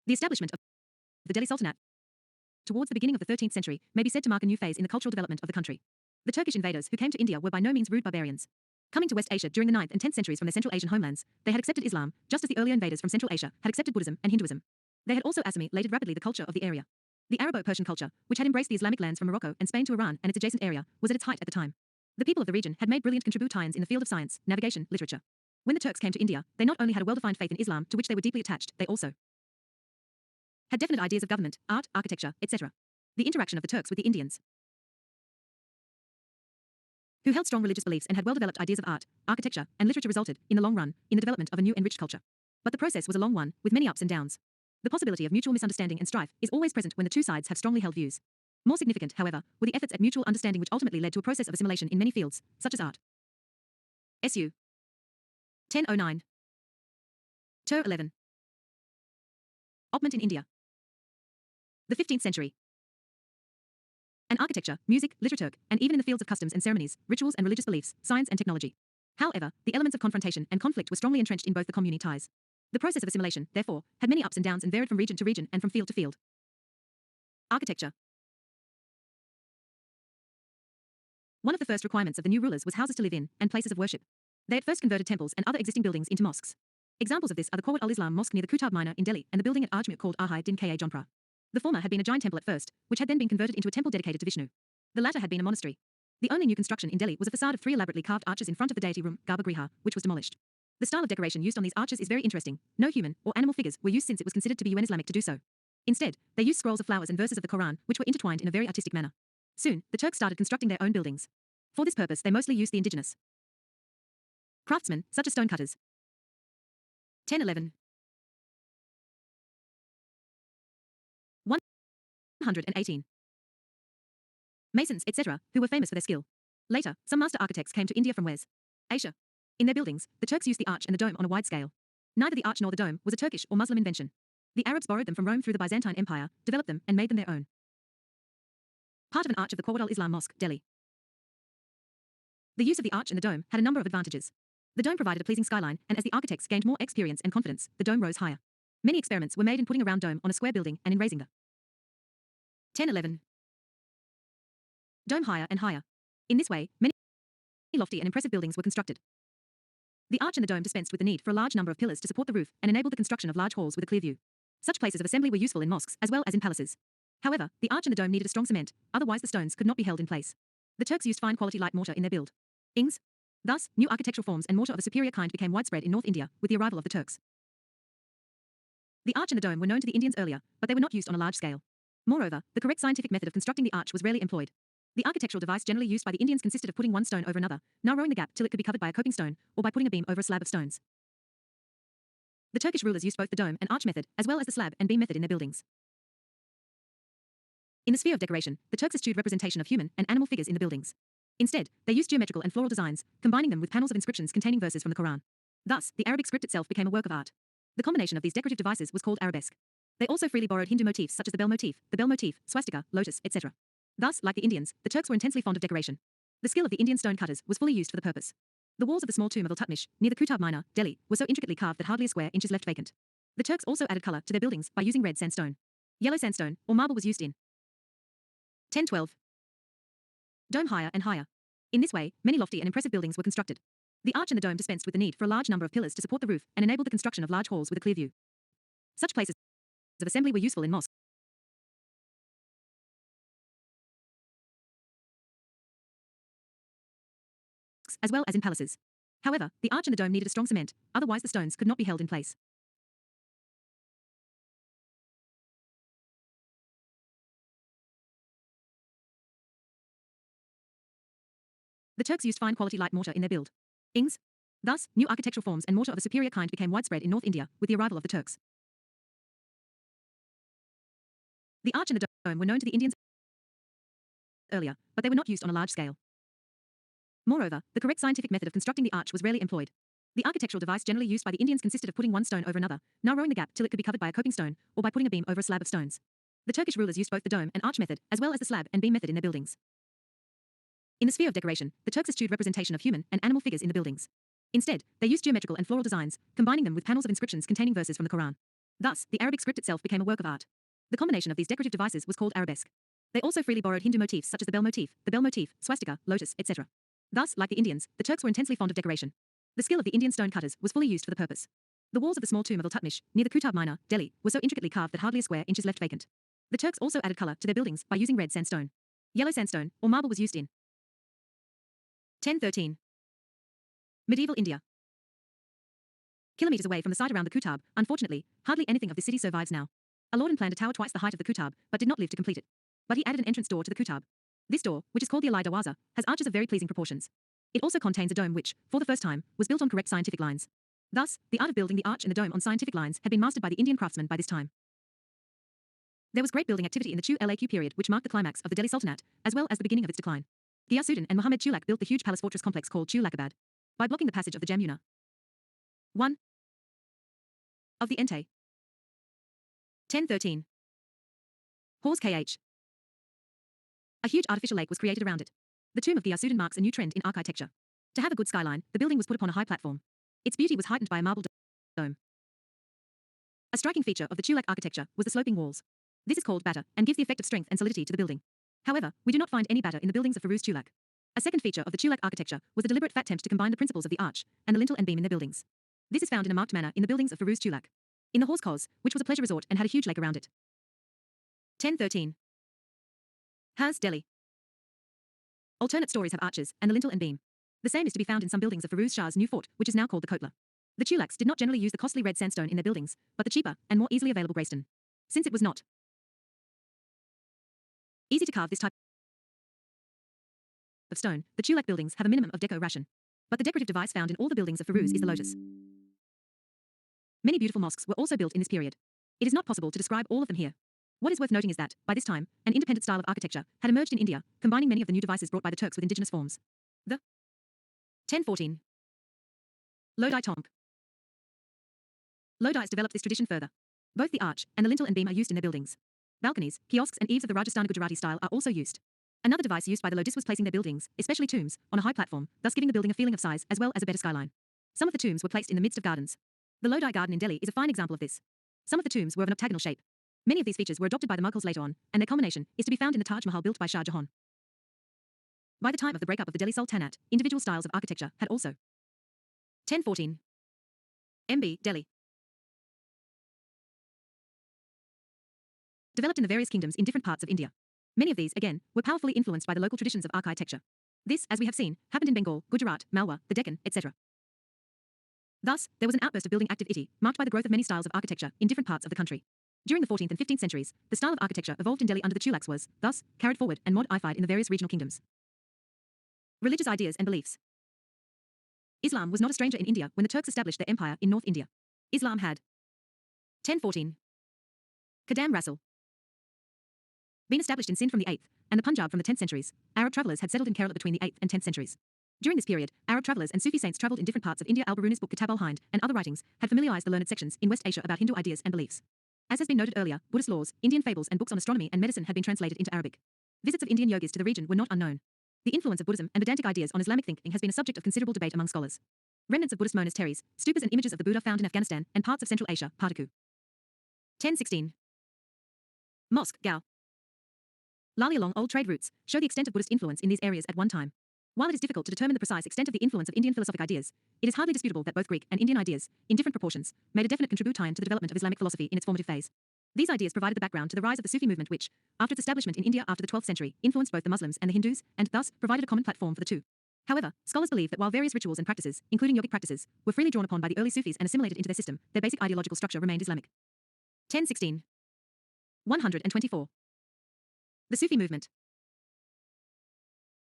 The establishment of the Delhi Sultanate towards the beginning of the 13th century may be said to mark a new phase in the cultural development of the country. The Turkish invaders who came to India were by no means rude barbarians. Coming to West Asia during the 9th and 10th centuries from their Central Asian homelands, they had accepted Islam, just as the earlier invaders from Central Asia had accepted Buddhism and Hinduism. They had also assimilated rapidly the culture of the area. The Arabo-Persian culture, which had embraced the Islamic lands from Morocco and Spain to Iran and its adjacent area, was at its height at the time. The people of the region had made brilliant contributions in the field of science, navigation, literature. When the Turks came to India, they not only had a well-defined faith in Islam to which they were deeply attached, they also had definite ideas of government, art, architecture, etc. The interaction of the Turks with the Indians, who held strong religious beliefs and had well-developed ideas of art, architecture, and literature resulted, in the long run, in the development of a new enriched culture. But the process was a long one, with many ups and downs. The possibility of mutual misunderstanding and strife is always present when the two sides have strongly held views. More significant, however, were the efforts at mutual understanding which ultimately led to a process of assimilation in many fields, such as art. SU 1009 Tur 11 Oppment in India. The 15th century. And architecture, music, literature, and even in the fields of customs and ceremonies, rituals and religious beliefs, science and technology. However, the elements of confrontation and conflict were strongly entrenched in both the communities. The process of assimilation, therefore, had many ups and downs and varied from region to region and from field to field. Architecture. One of the first requirements of the new rulers was houses to live in and places of worship. They at first converted temples and other existing buildings into mosques. Examples of this are the Quwwat al-Islam Mosque near the Qutb Minar in Delhi and the building at Ajmer called Ahai Din Ka Jonpra. The former had been a giant temple at first, which had then been converted into a temple dedicated to Vishnu. The latter had been a monastery. The only new construction in Delhi was a facade of 3 elaborately carved arches in front of the deity room, Garbhagriha, which was demolished. The style of decoration used on these arches is very interesting. No human or animal figures were used since it was considered to be un-Islamic to do so. Instead, they used scrolls of flowers and verses of the Quran, which were intertwined in a very artistic manner. Soon, the Turks started constructing their own buildings. For this purpose, they mostly used the indigenous craftsmen, such as stonecutters. 1011 118 masons, etc., who were famous for their skill. Later, some master architects came to India from West Asia. In their buildings, the Turks used the arch and the dome on a wide scale. Neither the arch nor the dome was a Turkish or Muslim invention. The Arabs borrowed them from Rome through the Byzantine Empire, developed them, and made them their own. Part of an arch of the Quwwat al-Islam Mosque, Delhi. The use of the arch and the dome had a number of advantages. The dome provided a pleasing skyline, and as the architects gained more experience and confidence, the dome rose higher. Many experiments were made in putting a round dome on a square building and in raising the 1011 dome higher and higher. In this way, many lofty and impressive buildings were constructed. The arch and the dome dispensed with the need for a large number of pillars to support the roof and enabled the construction of large halls with a clear view. Such places of assembly were useful in mosques as well as in palaces. However, the arch and the dome needed a strong cement, otherwise the stones could not be held in place. The Turks used fine quality light mortar in their buildings. Thus, new architectural forms and mortar of a superior kind became widespread in North India with the arrival of the Turks. The arch and the dome were known to the Indians earlier, but they were not used on a large scale. Moreover, the correct scientific method of constructing the arch was rarely employed. The architectural device generally used by the Indians consisted of putting one stone over another, narrowing the gap till it could be covered by a coping stone, or by putting a beam over a slab of stones. The Turkish rulers used both the dome and arch method, as well as the slab and beam method in their buildings. In the sphere of decoration, the Turks eschewed representation of human and animal figures in the buildings. Instead, they used geometrical and floral designs, combining them with panels of inscriptions containing verses from the Quran. Thus, the Arabic script itself became a work of art. The combination of these decorative devices was called arabesque. They also freely borrowed Hindu motifs such as the bell motif, swastika, lotus, etc. Thus, like the Indians, the Turks were intensely fond of decoration. The skill of the Indian stone cutters was fully used for the purpose. The walls of the small tomb of Al-Tutmish, near the Qutb Minar, Delhi, were so intricately carved that hardly a square inch is left vacant. The Turks also added color to their buildings by using red sandstone. Yellow sandstone, or marble was used in 1012 dome higher and higher. In this way, many lofty and impressive buildings were constructed. The arch and the dome dispensed with the need for a large number of pillars to support the roof and enabled the construction of large halls with a clear view. Such places of assembly were useful in mosques, as well as in palaces. However, the arch and the dome needed a strong cement, otherwise the stones could not be held in place. The Turks used fine quality light mortar in their buildings. Thus, new architectural forms and mortar of a superior kind became widespread in North India with the arrival of the Turks. The arch and the dome were known to the Indians earlier, but they were not used on a large scale. Moreover, the correct scientific method of constructing the arch was rarely employed. The architectural device generally used by the Indians consisted of putting one stone over another, narrowing the gap till it could be covered by a coping stone, or by putting a beam over a slab of stones. The Turkish rulers used both the dome and arch method, as well as the slab and beam method in their buildings. In the sphere of decoration, the Turks eschewed representation of human and animal figures in the buildings. Instead, they used geometrical and floral designs, combining them with panels of inscriptions containing verses from the Quran. Thus, the Arabic script itself became a work of art. The combination of these decorative devices was called arabesque. They also freely borrowed Hindu motifs such as the bell motif, swastika, lotus, etc. Thus, like the Indians, the Turks were intensely fond of decoration. The skill of the Indian stone cutters was fully used for the purpose. The walls of the small tomb of Iltutmish, near the Qutb Minar, Delhi, were so intricately carved that hardly a square inch is left vacant. The Turks also added color to their buildings by using red sandstone. Yellow sandstone, or marble was used in 1013. Medieval India. Kilometers away from the site around the Qutb, unfortunately, hardly anything of the city survives now. Aladdin planned a tower twice the height of the Qutb, but did not live to complete it. But he added an entrance door to the Qutb. This door, which is called the Alai Darwaza, has arches of very pleasing proportions. It also contains a dome which, for the first time, was built on correct scientific lines. Thus, the art of building the arch and the dome on scientific lines had been mastered by the Indian craftsmen by this time. There was great building activity in the Tughlaq period which marked the climax of the Delhi Sultanate, as well as the beginning of its decline. Ghiyasuddin and Muhammad Tughlaq built the huge palace fortress complex called Tughlaqabad by blocking the passage of the Jamuna. 1. Of the Entay. 1013. Hawes KH. A huge artificial lake was created around it. The tomb of Ghiyasuddin marks a new trend in architecture. To have a good skyline, the building was put upon a high platform. Its beauty was heightened by a marble dome. A striking feature of the Tughlaq architecture was the sloping walls. This is called batter and gives the effect of strength and solidity to the building. However, we do not find any batter in the buildings of Firuz Tughlaq. A second feature of the Tughlaq architecture was the deliberate fat attempt to combine the principles of the arch and the lintel and beam in their buildings. This is found in a marked manner in the buildings of Firuz Tughlaq. In the Horse Cause, which was a pleasure resort and had a huge lake around it. 1013. Has Delhi. Alternate stories have arches and the lintel and beam. The same is to be found in some buildings of Firuz Shah's new fort, which is now called the Kotla. The Tughlaqs did not generally use the costly red sandstone in their buildings, but the cheaper and more easily available grey stone. Since it was not easy to carve this type of stone, the Tughlaq buildings have a minimum of decoration. But the decorative device found in all the buildings of Firuz is the lotus. Many beautiful mosques were also built in this period. It is not possible to describe all of them here. What is worth noting is that, by this time, an independent style of architecture had emerged in India, combining many of the new devices brought by the Turks with indigenous forms. The 1014. Lodi Tomb. Lodis developed this tradition further. Both the arch and the lintel and beam are used in their buildings. Balconies, kiosks and eaves of the Rajasthani Gujarati style are also used. Another device used by the Lodis was placing their buildings, especially tombs, on a high platform, thus giving the building a feeling of size as well as a better skyline. Some of the tombs were placed in the midst of gardens. The Lodi Garden in Delhi is a fine example of this. Some of the tombs were of an octagonal shape. Many of these features were adopted by the Mughals later on, and their culmination is to be found in the Taj Mahal built by Shah Jahan. By the time of the breakup of the Delhi Sultanate, individual styles of architecture had also 1014. MB, Delhi. Developed in the various kingdoms in different parts of India. Many of these, again, were powerfully influenced by the local traditions of architecture. This, as we have seen, happened in Bengal, Gujarat, Malwa, the Deccan, etc. Thus, there was an outburst of building activity, marked by the growth of many styles of architecture in different parts of the country. During the 14th and 15th centuries, the style of architecture evolved in Delhi under the Tughlaqs was, thus, carried forward and modified in the various regional kingdoms. Religious ideas and beliefs. Islam was not a stranger in India when the Turks established their empire in North India. Islam had 1014. Qadam Rasul. Been established in Sindh from the 8th, and the Punjab from the 10th centuries. Arab travellers had settled in Kerala between the 8th and 10th centuries. During this period, Arab travellers and Sufi saints travelled in different parts of India. Al-Biruni's book Kitab al-Hind and other writings had familiarized the learned sections in West Asia about Hindu ideas and beliefs. As has been noted earlier, Buddhist laws, Indian fables and books on astronomy and medicine had been translated into Arabic. Visits of Indian yogis to the region were not unknown. The influence of Buddhism and Vedantic ideas on Islamic thinking has been a subject of considerable debate among scholars. Remnants of Buddhist monasteries, stupas and images of the Buddha found in Afghanistan and parts of Central Asia, Partaku. 1016. Mosque, Gao. Largely along old trade routes, show the extent of Buddhist influence in these areas at one time. While it is difficult to determine the precise extent of the influence of Indian philosophic ideas, it is hardly disputable that both Greek and Indian ideas, in different proportions, made a definite contribution to the development of Islamic philosophy in its formative phase. These ideas provided the background to the rise of the Sufi movement which, after its establishment in India after the 12th century, influenced both the Muslims and the Hindus, and thus provided a common platform for the two. However, scholars believe that while various rituals and practices, including yogic practices, were freely drawn upon by the early Sufis and assimilated into their system, their basic ideological structure remained Islamic. 1016. 124. The Sufi movement.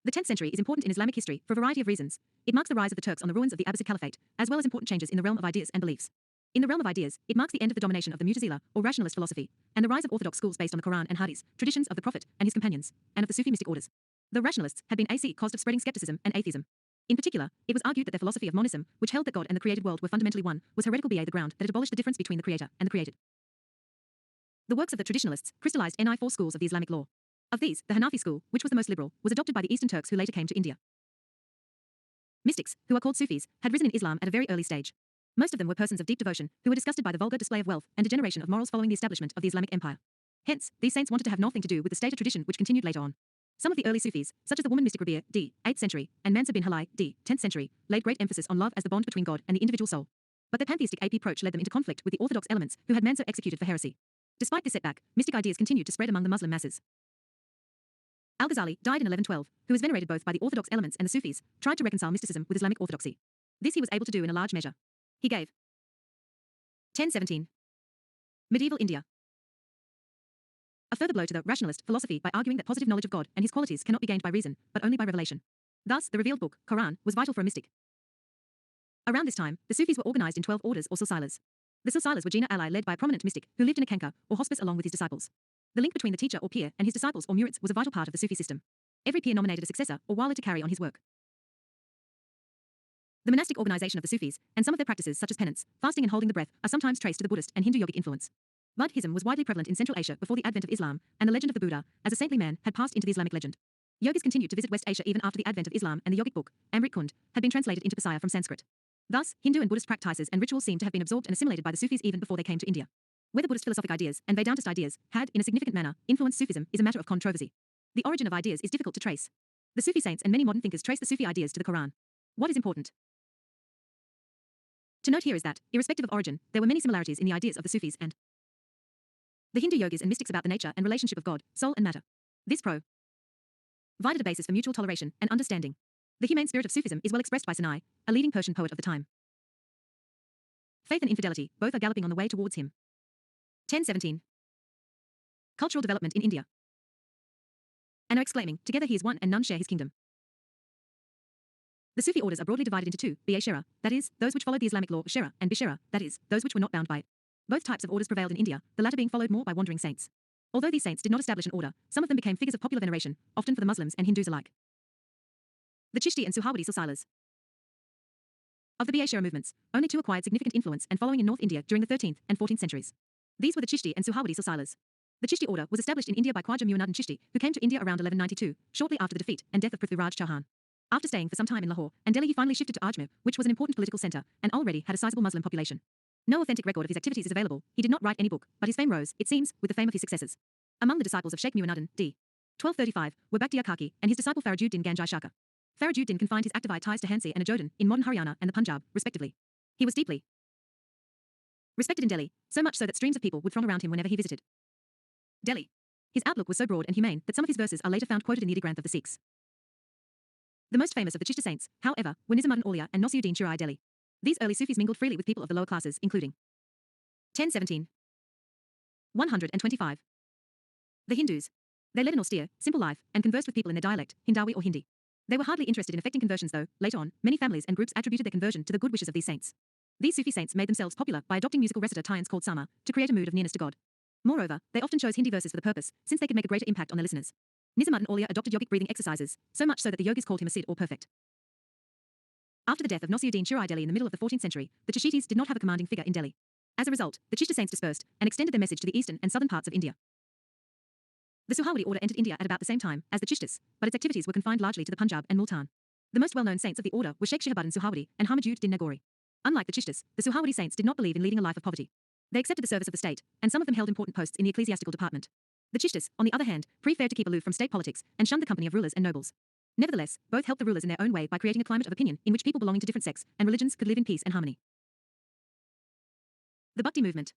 The 10th century is important in Islamic history for a variety of reasons. It marks the rise of the Turks on the ruins of the Abbasid Caliphate, as well as important changes in the realm of ideas and beliefs. In the realm of ideas, it marks the end of the domination of the Mutazila, or rationalist philosophy, and the rise of orthodox schools based on the Quran and Hadiths, traditions of the Prophet and his companions, and of the Sufi mystic orders. The rationalists had been a cause of spreading skepticism and atheism. In particular, it was argued that their philosophy of monism, which held that God and the created world were fundamentally one, was heretical by the ground that it abolished the difference between the creator and the created. The works of the traditionalists crystallized four schools of the Islamic law. Of these, the Hanafi school, which was the most liberal, was adopted by the Eastern Turks who later came to India. Mystics, who are called Sufis, had risen in Islam at a very early stage. Most of them were persons of deep devotion, who were disgusted by the vulgar display of wealth and degeneration of morals following the establishment of the Islamic Empire. Hence, these saints wanted to have nothing to do with the stated tradition which continued later on. Some of the early Sufis, such as the woman mystic Rabia, d. 8th century, and Mansur bin Halai, d. 10th century, laid great emphasis on love as the bond between God and the individual soul. But their pantheistic approach led them into conflict with the orthodox elements who had Mansur executed for heresy. Despite this setback, mystic ideas continued to spread among the Muslim masses. Al-Ghazali, died in 1112, who was venerated both by the orthodox elements and the Sufis, tried to reconcile mysticism with Islamic orthodoxy. This he was able to do in a large measure. He gave 1017. Medieval India. A further blow to the rationalist philosophy by arguing that positive knowledge of God and his qualities cannot be gained by reason, but only by revelation. Thus, the revealed book, Quran, was vital for a mystic. Around this time, the Sufis were organized in 12 orders or silsilas. The silsilas were Jina ally led by a prominent mystic who lived in a kanka or hospice along with his disciples. The link between the teacher or peer and his disciples or murids was a vital part of the Sufi system. Every peer nominated a successor or wali to carry on his work. The monastic organization of the Sufis, and some of their practices such as penance, fasting and holding the breath, are sometimes traced to the Buddhist and Hindu yogic influence. Buddhism was widely prevalent in Central Asia before the advent of Islam, and the legend of the Buddha, as a saintly man, had passed into the Islamic legend. Yogis continued to visit West Asia even after the advent of Islam, and the yogic book, Amrit Kund, had been translated into Persia from Sanskrit. Thus, Hindu and Buddhist practices and rituals seem to have been absorbed and assimilated by the Sufis even before they came to India. Whether Buddhist philosophic ideas and Vedantist ideas had, in a significant manner, influenced Sufism is a matter of controversy. The origin of ideas is difficult to trace. The Sufi saints and many modern thinkers trace the Sufi ideas to the Quran. What is important to note here is that, irrespective of origin, there were many similarities in the ideas of the Sufis and the Hindu yogis and mystics about the nature and relationship of God, soul and matter. This provided a basis for mutual toleration and understanding. The humane spirit of Sufism is well expressed by Sinai, a leading Persian poet of the time. Faith and infidelity, both are galloping on the way towards him. 1017. Cultural development in India. And are exclaiming, together he is one and none share his kingdom. The Sufi orders are broadly divided into two, Ba-Shara, that is, those which followed the Islamic law, Shara, and Bishara, that is, those which were not bound by it. Both types of orders prevailed in India, the latter being followed more by wandering saints. Although these saints did not establish an order, some of them became figures of popular veneration, often for the Muslims and Hindus alike. The Chishti and Suhawadi silsilas. Of the Ba-Shara movements, only two acquired significant influence and following in North India during the 13th and 14th centuries. These were the Chishti and Suhawadi silsilas. The Chishti order was established in India by Khwaja Mu'anuddin Chishti, who came to India around 1192, shortly after the defeat and death of Prithviraj Chauhan. After staying for some time in Lahore and Delhi, he finally shifted to Ajmer, which was an important political centre, and already had a sizable Muslim population. No authentic record of his activities is available. He did not write any book, but his fame rose, it seems, with the fame of his successors. Among the disciples of Sheikh Mu'anuddin, d. 1235, were Bakhtiar Kaki and his disciple Farajuddin Ganjai Shaka. Farajuddin confined his active ties to Hansi and Ajodhan in modern Haryana and the Punjab, respectively. He was deeply respected in Delhi, so much so that streams of people would throng around him whenever he visited Delhi. His outlook was so broad and humane that some of his verses are later found quoted in the Adi Granth of the Sikhs. The most famous of the Chishti saints, however, were Nizamuddin Auliya and Nasiruddin Chirai Delhi. These early Sufis mingled freely with people of the lower classes, including 1017. 125. The Hindus. They led an austere, simple life and conversed with people in their dialect, Hindawi or Hindi. They were hardly interested in effecting conversions though, later on, many families and groups attributed their conversion to the good wishes of these saints. These Sufi saints made themselves popular by adopting musical reciter tyans called sama, to create a mood of nearness to God. Moreover, they often chose Hindi verses for the purpose, since they could make a greater impact on their listeners. Nizamuddin Auliya adopted yogic breathing exercises, so much so that the yogis called him a Siddh or perfect. After the death of Nasiruddin Chirai Delhi in the middle of the 14th century, the Chishitis did not have a commanding figure in Delhi. As a result, the Chishti saints dispersed and extended their message to the eastern and southern parts of India. The Suhawadi order entered India at about the same time as the Chishtis, but its activities were confined largely to the Punjab and Multan. The most well-known saints of the order were Sheikh Shihabuddin Suhawadi and Hamaduddin Din Nagori. Unlike the Chishtis, the Suhawadi saints did not believe in leading a life of poverty. They accepted the service of the state, and some of them held important posts in the ecclesiastical department. The Chishtis, on the other hand, preferred to keep aloof from state politics and shunned the company of rulers and nobles. Nevertheless, both helped the rulers in their own way by creating a climate of opinion in which people belonging to different sects and religions could live in peace and harmony. The Bhakti movement.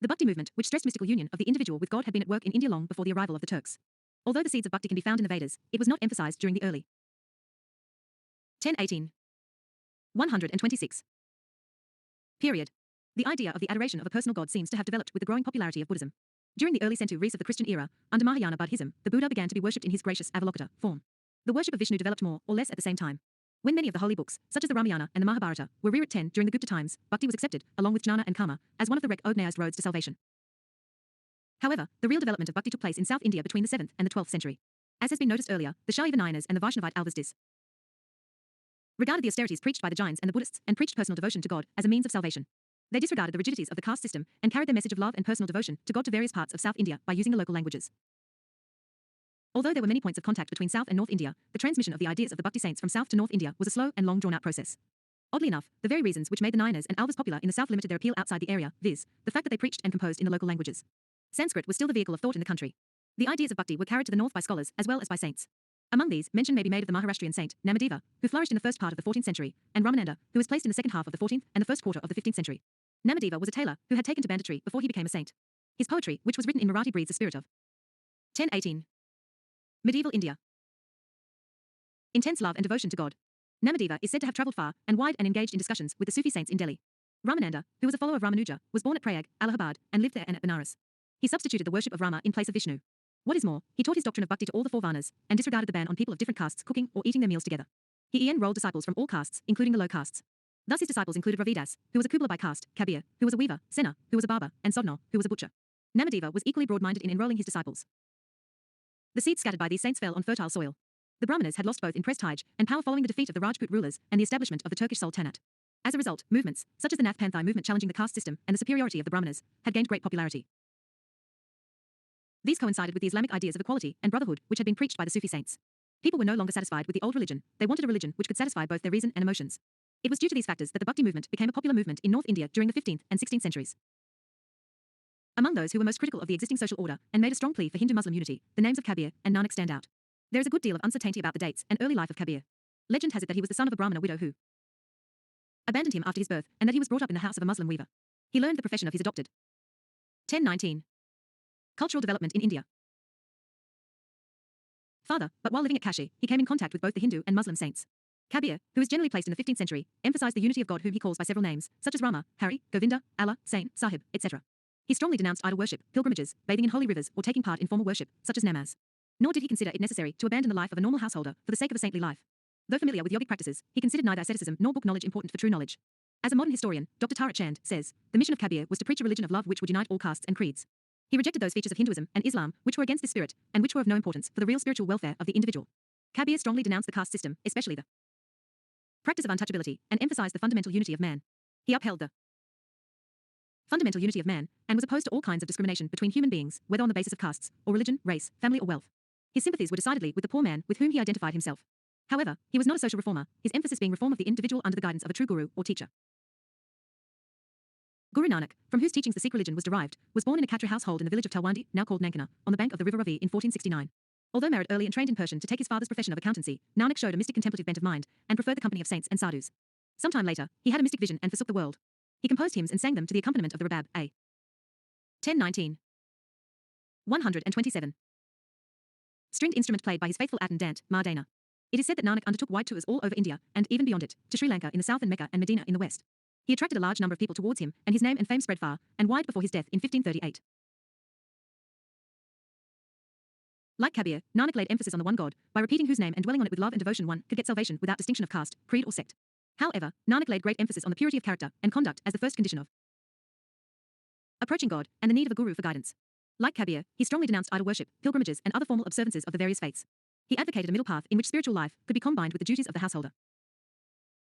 The Bhakti movement, which stressed mystical union of the individual with God, had been at work in India long before the arrival of the Turks. Although the seeds of Bhakti can be found in the Vedas, it was not emphasized during the early 1018. 126. Period. The idea of the adoration of a personal God seems to have developed with the growing popularity of Buddhism. During the early centuries of the Christian era, under Mahayana Buddhism, the Buddha began to be worshipped in his gracious Avalokita form. The worship of Vishnu developed more or less at the same time. When many of the holy books, such as the Ramayana and the Mahabharata, were rewritten during the Gupta times, Bhakti was accepted, along with Jnana and Karma, as one of the recognized roads to salvation. However, the real development of Bhakti took place in South India between the 7th and the 12th century. As has been noticed earlier, the Shaiva Nayanas and the Vaishnavite Alvasdis regarded the austerities preached by the Jains and the Buddhists and preached personal devotion to God as a means of salvation. They disregarded the rigidities of the caste system and carried their message of love and personal devotion to God to various parts of South India by using the local languages. Although there were many points of contact between South and North India, the transmission of the ideas of the Bhakti saints from South to North India was a slow and long drawn-out process. Oddly enough, the very reasons which made the Nayanas and Alvas popular in the south limited their appeal outside the area, viz., the fact that they preached and composed in the local languages. Sanskrit was still the vehicle of thought in the country. The ideas of bhakti were carried to the north by scholars as well as by saints. Among these, mention may be made of the Maharashtrian saint, Namadeva, who flourished in the first part of the 14th century, and Ramananda, who was placed in the second half of the 14th and the first quarter of the 15th century. Namadeva was a tailor who had taken to banditry before he became a saint. His poetry, which was written in Marathi, breathes the spirit of 1018. Medieval India. Intense love and devotion to God. Namadeva is said to have travelled far and wide and engaged in discussions with the Sufi saints in Delhi. Ramananda, who was a follower of Ramanuja, was born at Prayag, Allahabad, and lived there and at Benares. He substituted the worship of Rama in place of Vishnu. What is more, he taught his doctrine of bhakti to all the four varnas, and disregarded the ban on people of different castes cooking or eating their meals together. He enrolled disciples from all castes, including the low castes. Thus his disciples included Ravidas, who was a Kubla by caste, Kabir, who was a weaver, Sena, who was a barber, and Sodno, who was a butcher. Namadeva was equally broad-minded in enrolling his disciples. The seeds scattered by these saints fell on fertile soil. The Brahmanas had lost both in prestige and power following the defeat of the Rajput rulers and the establishment of the Turkish Sultanate. As a result, movements, such as the Nath Panthai movement challenging the caste system and the superiority of the Brahmanas, had gained great popularity. These coincided with the Islamic ideas of equality and brotherhood which had been preached by the Sufi saints. People were no longer satisfied with the old religion, they wanted a religion which could satisfy both their reason and emotions. It was due to these factors that the Bhakti movement became a popular movement in North India during the 15th and 16th centuries. Among those who were most critical of the existing social order and made a strong plea for Hindu-Muslim unity, the names of Kabir and Nanak stand out. There is a good deal of uncertainty about the dates and early life of Kabir. Legend has it that he was the son of a Brahmana widow who abandoned him after his birth, and that he was brought up in the house of a Muslim weaver. He learned the profession of his adopted 1019. Cultural development in India. Father, but while living at Kashi, he came in contact with both the Hindu and Muslim saints. Kabir, who is generally placed in the 15th century, emphasized the unity of God whom he calls by several names, such as Rama, Hari, Govinda, Allah, Saint, Sahib, etc. He strongly denounced idol worship, pilgrimages, bathing in holy rivers, or taking part in formal worship, such as namaz. Nor did he consider it necessary to abandon the life of a normal householder for the sake of a saintly life. Though familiar with yogic practices, he considered neither asceticism nor book knowledge important for true knowledge. As a modern historian, Dr. Tarak Chand says, the mission of Kabir was to preach a religion of love which would unite all castes and creeds. He rejected those features of Hinduism and Islam which were against this spirit, and which were of no importance for the real spiritual welfare of the individual. Kabir strongly denounced the caste system, especially the practice of untouchability, and emphasized the fundamental unity of man. He upheld the fundamental unity of man, and was opposed to all kinds of discrimination between human beings, whether on the basis of castes, or religion, race, family or wealth. His sympathies were decidedly with the poor man with whom he identified himself. However, he was not a social reformer, his emphasis being reform of the individual under the guidance of a true guru or teacher. Guru Nanak, from whose teachings the Sikh religion was derived, was born in a Khatri household in the village of Talwandi, now called Nankana, on the bank of the river Ravi in 1469. Although married early and trained in Persian to take his father's profession of accountancy, Nanak showed a mystic contemplative bent of mind, and preferred the company of saints and sadhus. Sometime later, he had a mystic vision and forsook the world. He composed hymns and sang them to the accompaniment of the rabab, a 1019. 127. Stringed instrument played by his faithful attendant, Mardana. It is said that Nanak undertook wide tours all over India, and even beyond it, to Sri Lanka in the south and Mecca and Medina in the west. He attracted a large number of people towards him, and his name and fame spread far and wide before his death in 1538. Like Kabir, Nanak laid emphasis on the one God, by repeating whose name and dwelling on it with love and devotion one could get salvation without distinction of caste, creed or sect. However, Nanak laid great emphasis on the purity of character and conduct as the first condition of approaching God, and the need of a guru for guidance. Like Kabir, he strongly denounced idol worship, pilgrimages and other formal observances of the various faiths. He advocated a middle path in which spiritual life could be combined with the duties of the householder.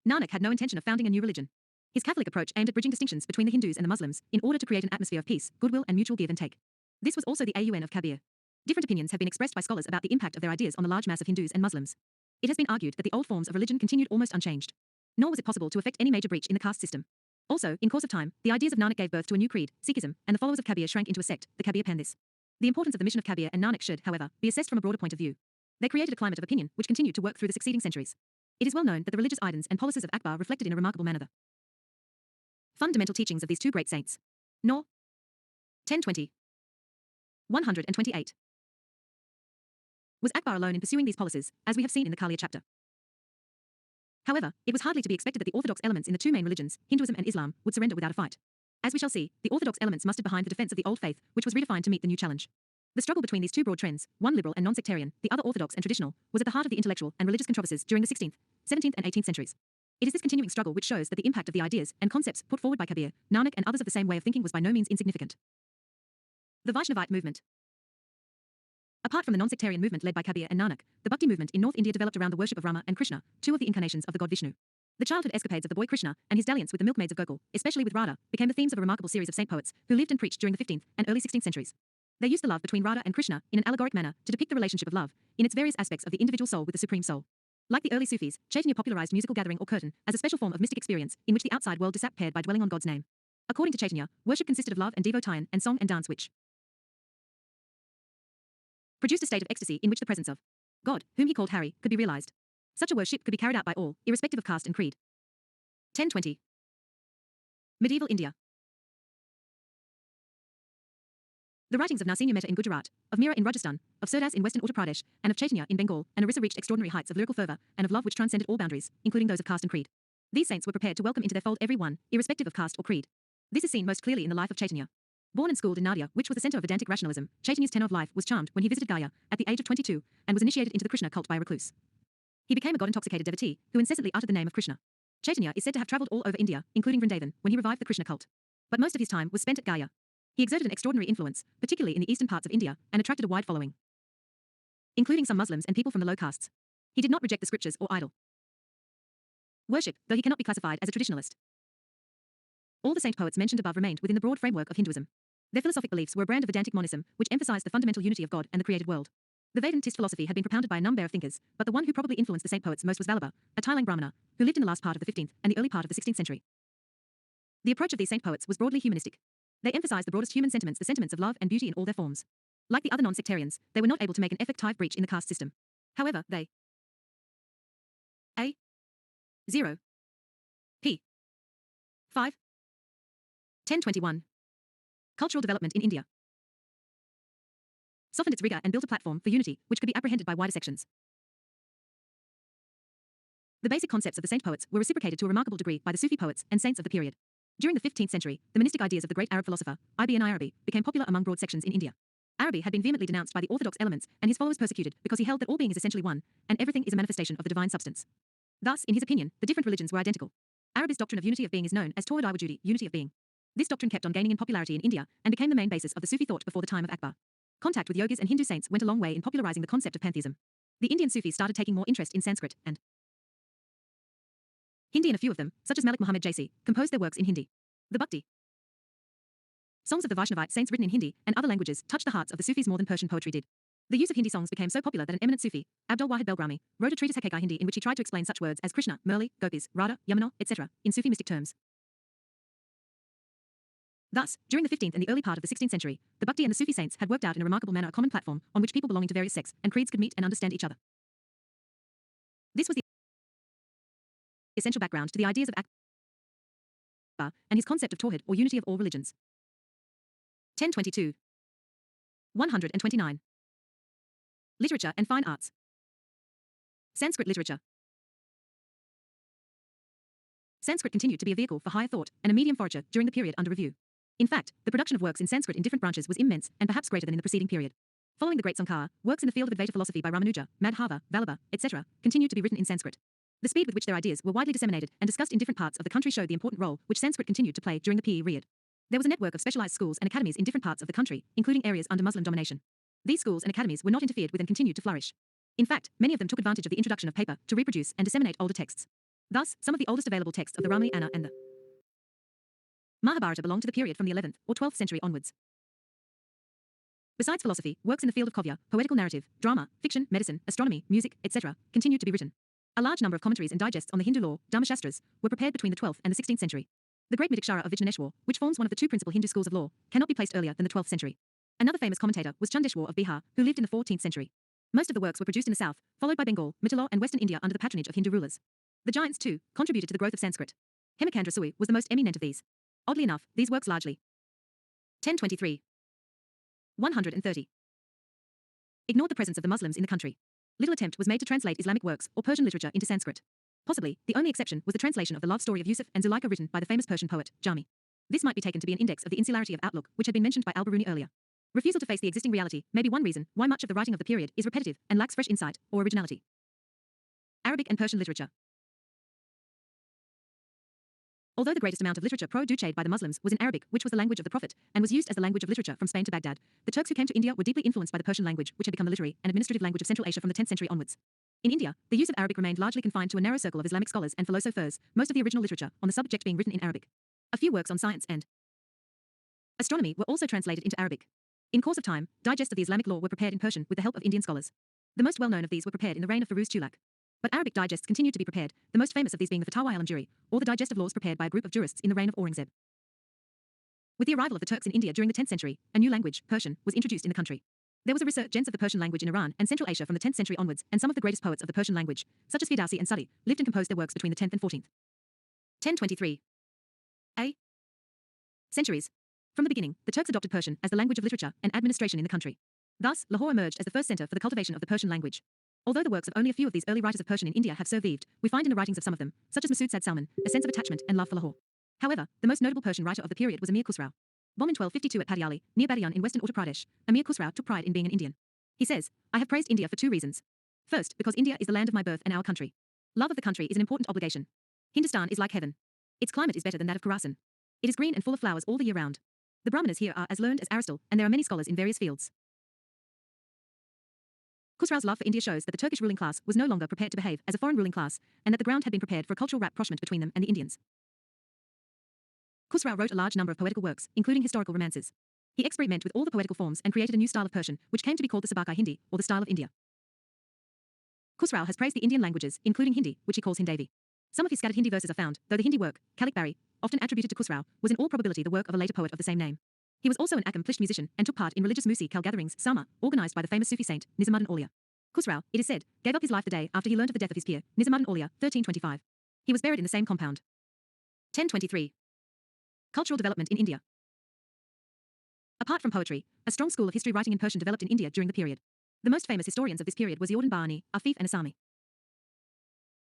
Nanak had no intention of founding a new religion. His Catholic approach aimed at bridging distinctions between the Hindus and the Muslims in order to create an atmosphere of peace, goodwill and mutual give and take. This was also the aun of Kabir. Different opinions have been expressed by scholars about the impact of their ideas on the large mass of Hindus and Muslims. It has been argued that the old forms of religion continued almost unchanged. Nor was it possible to effect any major breach in the caste system. Also, in course of time, the ideas of Nanak gave birth to a new creed, Sikhism, and the followers of Kabir shrank into a sect, the Kabir Pandis. The importance of the mission of Kabir and Nanak should, however, be assessed from a broader point of view. They created a climate of opinion which continued to work through the succeeding centuries. It is well known that the religious ideals and policies of Akbar reflected in a remarkable manner the fundamental teachings of these two great saints. Nor 1020. 128. Was Akbar alone in pursuing these policies, as we have seen in the Kaliya chapter? However, it was hardly to be expected that the orthodox elements in the two main religions, Hinduism and Islam, would surrender without a fight. As we shall see, the orthodox elements mustered behind the defense of the old faith, which was redefined to meet the new challenge. The struggle between these two broad trends, one liberal and non-sectarian, the other orthodox and traditional, was at the heart of the intellectual and religious controversies during the 16th, 17th and 18th centuries. It is this continuing struggle which shows that the impact of the ideas and concepts put forward by Kabir, Nanak and others of the same way of thinking was by no means insignificant. The Vaishnavite movement. Apart from the non-sectarian movement led by Kabir and Nanak, the Bhakti movement in North India developed around the worship of Rama and Krishna, two of the incarnations of the god Vishnu. The childhood escapades of the boy Krishna and his dalliance with the milkmaids of Gokul, especially with Radha, became the themes of a remarkable series of saint poets who lived and preached during the 15th and early 16th centuries. They used the love between Radha and Krishna in an allegoric manner to depict the relationship of love in its various aspects of the individual soul with the supreme soul. Like the early Sufis, Chaitanya popularized musical gathering or kirtan as a special form of mystic experience in which the outside world disappeared by dwelling on God's name. According to Chaitanya, worship consisted of love and devotion and song and dance which produced a state of ecstasy in which the presence of God, whom he called Hari, could be realized. Such a worship could be carried out by all, irrespective of caste and creed. 1020. Medieval India. The writings of Narsingh Mehta in Gujarat, of Mira in Rajasthan, of Surdas in western Uttar Pradesh, and of Chaitanya in Bengal and Orissa reached extraordinary heights of lyrical fervor and of love which transcended all boundaries, including those of caste and creed. These saints were prepared to welcome into their fold every one, irrespective of caste or creed. This is seen most clearly in the life of Chaitanya. Born and schooled in Nadia, which was the center of Vedantic rationalism, Chaitanya's tenor of life was charmed when he visited Gaya, at the age of 22, and was initiated into the Krishna cult by a recluse. He became a god-intoxicated devotee, who incessantly uttered the name of Krishna. Chaitanya is said to have travelled all over India, including Vrindavan, when he revived the Krishna cult. But most of his time was spent at Gaya. He exerted an extraordinary influence, particularly in the eastern parts of India, and attracted a wide following, including some Muslims and people from the low castes. He did not reject the scriptures or idol worship, though he cannot be classified as a traditionalist. All the saint poets mentioned above remained within the broad framework of Hinduism. Their philosophic beliefs were a brand of Vedantic monism, which emphasized the fundamental unity of God and the created world. The Vedantist philosophy had been propounded by a number of thinkers, but the one who probably influenced the saint poets most was Vallabha, a Thailand Brahmana, who lived in the last part of the 15th and the early part of the 16th century. The approach of these saint poets was broadly humanistic. They emphasized the broadest human sentiments, the sentiments of love and beauty in all their forms. Like the other non-sectarians, they were not able to make an effective breach in the caste system. However, they A 0 P 5 1021 Cultural development in India softened its rigor and built a platform for unity which could be apprehended by wider sections. The basic concepts of the saint poets were reciprocated to a remarkable degree by the Sufi poets and saints of the period. During the 15th century, the monistic ideas of the great Arab philosopher, Ibn Arabi, became popular among broad sections in India. Arabi had been vehemently denounced by the orthodox elements and his followers persecuted because he held that all being is essentially one, and everything is a manifestation of the divine substance. Thus, in his opinion, the different religions were identical. Arabi's doctrine of unity of being is known as Tawhid Wujudi, unity of being. This doctrine kept on gaining in popularity in India and became the main basis of the Sufi thought before the time of Akbar. Contact with yogis and Hindu saints went a long way in popularizing the concept of pantheism. The Indian Sufis started taking more interest in Sanskrit and Hindi, and a few of them, such as Malik Muhammad Jaisi, composed their works in Hindi. The Bhakti songs of the Vaishnavite saints written in Hindi and other languages touched the hearts of the Sufis more than Persian poetry did. The use of Hindi songs became so popular that an eminent Sufi, Abdul Wahid Belgrami, wrote a treatise Hakeka Hindi in which he tried to explain such words as Krishna, Murli, Gopis, Radha, Yamuna, etc., in Sufi mystic terms. Thus, during the 15th and the early part of the 16th century, the Bhakti and the Sufi saints had worked out in a remarkable manner a common platform on which people belonging to various sects and creeds could meet and understand each other. This was the essential background to the ideas of Akbar and his concept of Tawhid, or unity of all religions. 1022. 129. Literature and fine arts. Sanskrit literature. Sanskrit continued to be a vehicle for higher thought and a medium for literature during the period under review. In fact, the production of works in Sanskrit in different branches was immense and perhaps greater than in the preceding period. Following the great Sankara, works in the field of Advaita philosophy by Ramanuja, Madhava, Vallabha, etc., continued to be written in Sanskrit. The speed with which their ideas were widely disseminated and discussed in different parts of the country showed the important role which Sanskrit continued to play during the period. There was a network of specialized schools and academies in different parts of the country, including areas under Muslim domination. These schools and academies were not interfered with and continued to flourish. In fact, many of them took advantage of the introduction of paper to reproduce and disseminate older texts. Thus, some of the oldest available texts of the Ramayana and the Mahabharata belong to the period from the 11th or 12th century onwards. Besides philosophy, works in the field of kavya, poetical narrative, drama, fiction, medicine, astronomy, music, etc., continued to be written. A large number of commentaries and digests on the Hindu law, Dharmashastras, were prepared between the 12th and the 16th century. The great Mitik Shara of Vijnaneshwar, which forms one of the two principal Hindu schools of law, cannot be placed earlier than the 12th century. Another famous commentator was Chandeshwar of Bihar, who lived in the 14th century. Most of the works were produced in the south, followed by Bengal, Mittalur, and western India under the patronage of Hindu rulers. The giants, too, contributed to the growth of Sanskrit. Hemachandra Sui was the most eminent of these. Oddly enough, these works largely 1023. 130. Ignored the presence of the Muslims in the country. Little attempt was made to translate Islamic works or Persian literature into Sanskrit. Possibly, the only exception was the translation of the love story of Yusuf and Zuleika written by the famous Persian poet, Jami. This might be taken to be an index of the insularity of outlook which had been mentioned by Al-Biruni earlier. Refusal to face the existing reality may be one reason why much of the writing of the period is repetitive and lacks fresh insight or originality. Arabic and Persian literature. Although the greatest amount of literature produced by the Muslims was in Arabic, which was the language of the Prophet, and was used as the language of literature from Spain to Baghdad, the Turks who came to India were deeply influenced by the Persian language, which had become the literary and administrative language of Central Asia from the 10th century onwards. In India, the use of Arabic remained largely confined to a narrow circle of Islamic scholars and philosophers, most of the original literature on the subject being written in Arabic. A few works on science and astronomy were also translated into Arabic. In course of time, digests of the Islamic law were prepared in Persian with the help of Indian scholars. The most well-known of these were prepared in the reign of Firuz Tulak. But Arabic digests continued to be prepared, the most famous of these being the Fatawa al-Amjuri, or the digest of laws prepared by a group of jurists in the reign of Aurangzeb. With the arrival of the Turks in India during the 10th century, a new language, Persian, was introduced in the country. There was a resurgence of the Persian language in Iran and Central Asia from the 10th century onwards, and some of the greatest poets of the Persian language, such as Ferdowsi and Sadi, lived and composed their works between the 10th and 14th. 1023. A. Centuries. From the beginning, the Turks adopted Persian as the language of literature and administration in the country. Thus, Lahore emerged as the first center for the cultivation of the Persian language. Although the works of only a few of these early writers of Persian in India have survived, we find in the writings of some of them, such as Masood Sad Salman, a sense of attachment and love for Lahore. However, the most notable Persian writer of the period was Amir Khusrau. Born in 1252 at Patiali, near Badian in western Uttar Pradesh, Amir Khusrau took pride in being an Indian. He says, "I have praised India for two reasons. First, because India is the land of my birth and our country. Love of the country is an important obligation. Hindustan is like heaven. Its climate is better than that of Khorasan. It is green and full of flowers all the year round. The Brahmanas here are as learned as Aristotle, and there are many scholars in various fields." Khusrau's love for India shows that the Turkish ruling class was no longer prepared to behave as a foreign ruling class, and that the ground had been prepared for a cultural rapprochement between them and the Indians. Khusrau wrote a large number of poetical works, including historical romances. He experimented with all the poetical forms and created a new style of Persian, which came to be called the Sabaki Hindi, or the style of India. Khusrau has praised the Indian languages, including Hindi, which he calls Hindavi. Some of his scattered Hindi verses are found, though the Hindi work, Kalik Bari, often attributed to Khusrau, was in all probability the work of a later poet of the same name. He was also an accomplished musician and took part in religious musikal gatherings, Sama, organized by the famous Sufi saint, Nizamuddin Aulia. Khusrau, it is said, gave up his life the day after he learned of the death of his peer, Nizamuddin Aulia, 1325. He was buried in the same compound. 1023. Cultural development in India. Apart from poetry, a strong school of history writing in Persian developed in India during the period. The most famous historians of this period were Ziauddin Bahani, Afif and Asami.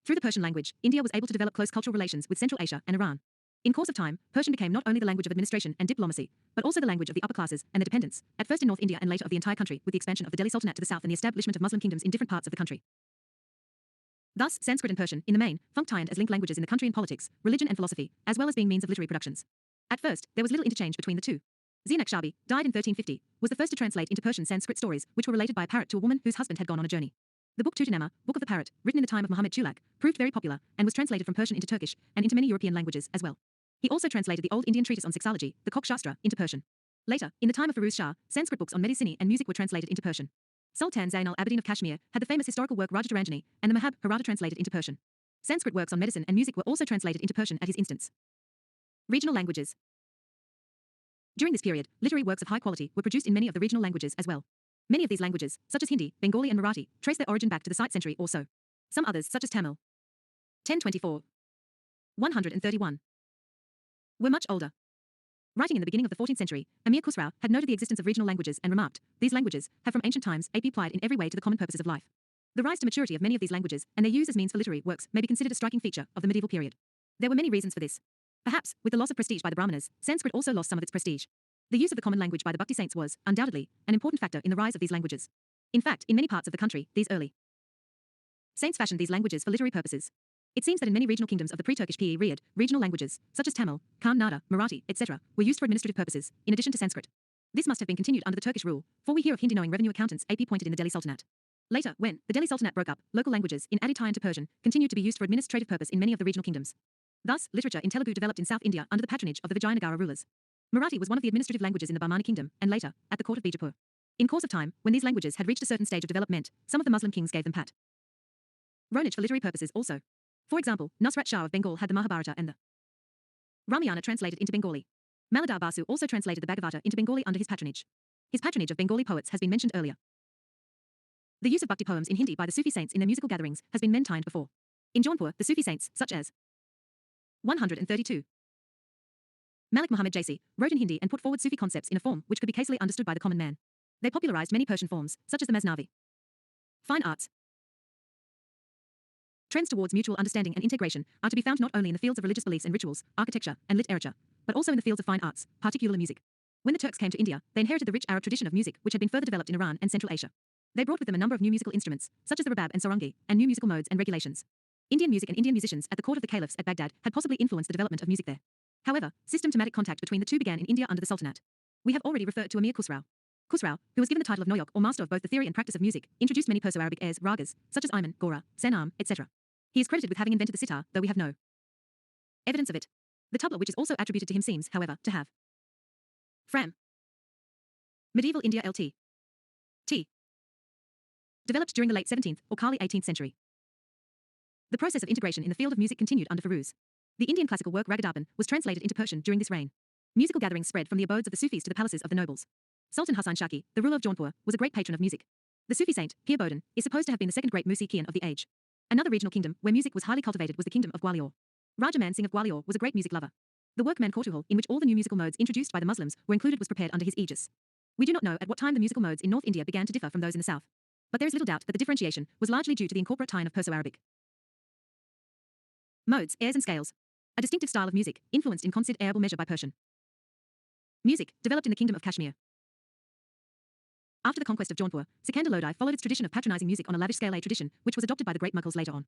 Through the Persian language, India was able to develop close cultural relations with Central Asia and Iran. In course of time, Persian became not only the language of administration and diplomacy, but also the language of the upper classes and the dependents, at first in North India and later of the entire country, with the expansion of the Delhi Sultanate to the south and the establishment of Muslim kingdoms in different parts of the country. Thus, Sanskrit and Persian, in the main, functioned as linked languages in the country in politics, religion and philosophy, as well as being means of literary productions. At first, there was little interchange between the two. Zia-Naqshbandi, died in 1350, was the first to translate into Persian Sanskrit stories, which were related by a parrot to a woman whose husband had gone on a journey. The book Tutanama, Book of the Parrot, written in the time of Muhammad Tulak, proved very popular, and was translated from Persian into Turkish, and into many European languages as well. He also translated the old Indian treatise on sexology, the Kok Shastra, into Persian. Later, in the time of Firuz Shah, Sanskrit books on medicine and music were translated into Persian. Sultan Zain al-Abidin of Kashmir had the famous historical work Raja Taranjani, and the Mahab Harada translated into Persian. Sanskrit works on medicine and music were also translated into Persian at his instance. Regional languages. During this period, literary works of high quality were produced in many of the regional languages as well. Many of these languages, such as Hindi, Bengali and Marathi, trace their origin back to the 6th century or so. Some others, such as Tamil, 1024, 131, were much older. Writing in the beginning of the 14th century, Amir Khusrau had noted the existence of regional languages and remarked, "These languages have from ancient times been applied in every way to the common purposes of life." The rise to maturity of many of these languages and their use as means for literary works may be considered a striking feature of the medieval period. There were many reasons for this. Perhaps, with the loss of prestige by the Brahmanas, Sanskrit also lost some of its prestige. The use of the common language by the Bhakti saints was, undoubtedly, an important factor in the rise of these languages. In fact, in many parts of the country, these early saints fashioned these languages for literary purposes. It seems that in many regional kingdoms of the pre-Turkish period, regional languages, such as Tamil, Kannada, Marathi, etc., were used for administrative purposes, in addition to Sanskrit. This must have been continued under the Turkish rule, for we hear of Hindi-knowing revenue accountants appointed in the Delhi Sultanate. Later, when the Delhi Sultanate broke up, local languages, in Aditya to Persian, continued to be used for administrative purpose in many of the regional kingdoms. Thus, literature in Telugu developed in South India under the patronage of the Vijayanagara rulers. Marathi was one of the administrative languages in the Bahmani kingdom, and later, at the court of Bijapur. In course of time, when these languages had reached a certain stage of development, some of the Muslim kings gave them patronage for literary purposes also. For example, Nusrat Shah of Bengal had the Mahabharata and the Ramayana translated into Bengali. Maladar Basu also translated the Bhagavata into Bengali under his patronage. His patronage of Bengali poets has been mentioned earlier. The use of Bhakti poems in Hindi by the Sufi saints in their musical gatherings has been mentioned before. In Jaunpur, the Sufi saints, such as 132. Malik Muhammad Jaisi, wrote in Hindi and put forward Sufi concepts in a form which could be easily understood by the common man. They popularized many Persian forms, such as the Masnavi. Fine arts. Trends towards mutual understanding and integration are to be found not only in the fields of religious beliefs and rituals, architecture, and literature, but also in the fields of fine arts, particularly music. When the Turks came to India, they inherited the rich Arab tradition of music which had been further developed in Iran and Central Asia. They brought with them a number of new musical instruments, such as the rabab and sarangi, and new musical modes and regulations. Indian music and Indian musicians at the court of the caliphs at Baghdad had possibly influenced the development of music there. However, systematic contact between the two began in India under the Sultanate. We have already referred to Amir Khusrau. Khusrau, who was given the title of Noyok or master of both the theory and practice of music, introduced many Perso-Arabic airs, ragas, such as Ayman, Gora, Sanam, etc. He is credited with having invented the sitar, though we have no evidence of it. The tabla, which is also attributed to him, seems, however, to have from medieval India Lt. T. developed during the late 17th or early 18th century. The process of integration in the field of music continued under Firuz. The Indian classical work Ragadaban was translated into Persian during this reign. Musical gatherings spread from the abodes of the Sufis to the palaces of the nobles. Sultan Husain Shaki, the ruler of Jaunpur, was a great patron of music. The Sufi saint, Pir Bodhan, is supposed to have been the second great Musikian of the age. Another regional kingdom where music was highly cultivated was the kingdom of Gwalior. Raja Man Singh of Gwalior was a great music lover. The workman Kautuhal, in which all the new musical modes introduced by the Muslims were included, was prepared under his aegis. We do not know at what time the musical modes in North India began to differ from those in the south. But there is little doubt that the differentiation was largely due to the incorporate tie of Perso-Arabic. Modes, airs and scales. A distinctive style of music, influenced in concert arable measure by Persian. Music, developed in the kingdom of Kashmir. After the conquest of Jaunpur, Sikandar Lodi followed its tradition of patronizing music on a lavish scale, a tradition which was adopted by the great Mughals later on.